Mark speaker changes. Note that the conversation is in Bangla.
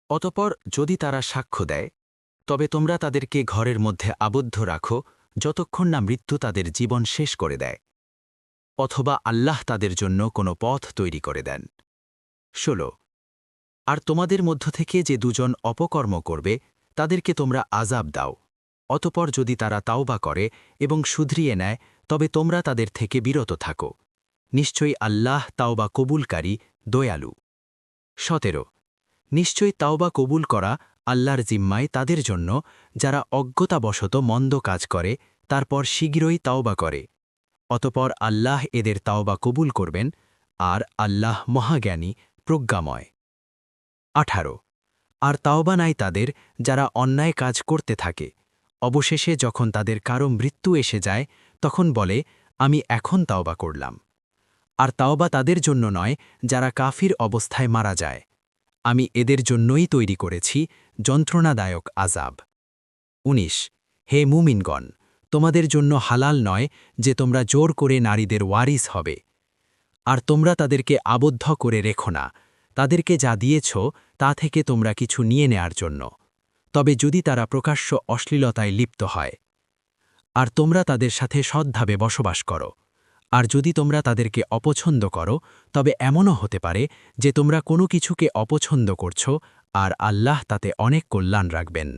Speaker 1: অতঃপর যদি তারা সাক্ষ্য দেয় তবে তোমরা তাদেরকে ঘরের মধ্যে আবদ্ধ রাখো যতক্ষণ না মৃত্যু তাদের জীবন শেষ করে দেয় অথবা আল্লাহ তাদের জন্য কোনো পথ তৈরি করে দেন ১৬ আর তোমাদের মধ্য থেকে যে দুজন অপকর্ম করবে তাদেরকে তোমরা আযাব দাও অতঃপর যদি তারা তাওবা করে এবং শুধরিয়ে নেয় তবে তোমরা তাদের থেকে বিরত থাকো নিশ্চয়ই আল্লাহ তাওবা কবুলকারী দয়ালু ১৭ নিশ্চয়ই তাওবা কবুল করা আল্লাহর জিম্মায় তাদের জন্য যারা অজ্ঞতাবশত মন্দ কাজ করে তারপর শীঘ্রই তাওবা করে অতপর আল্লাহ এদের তাওবা কবুল করবেন আর আল্লাহ মহাজ্ঞানী প্রজ্ঞাময় ১৮ আর তাওবা নাই তাদের যারা অন্যায় কাজ করতে থাকে অবশেষে যখন তাদের কারো মৃত্যু এসে যায় তখন বলে আমি এখন তাওবা করলাম আর তাওবা তাদের জন্য নয় যারা কাফির অবস্থায় মারা যায় আমি এদের জন্যই তৈরি করেছি যন্ত্রণাদায়ক আযাব ১৯ হে মুমিনগণ তোমাদের জন্য হালাল নয় যে তোমরা জোর করে নারীদের ওয়ারিস হবে আর তোমরা তাদেরকে আবদ্ধ করে রেখো না তাদেরকে যা দিয়েছ তা থেকে তোমরা কিছু নিয়ে নেয়ার জন্য তবে যদি তারা প্রকাশ্য অশ্লীলতায় লিপ্ত হয় আর তোমরা তাদের সাথে সদ্ভাবে বসবাস করো আর যদি তোমরা তাদেরকে অপছন্দ করো তবে এমনও হতে পারে যে তোমরা কোনো কিছুকে অপছন্দ করছ আর আল্লাহ তাতে অনেক কল্যাণ রাখবেন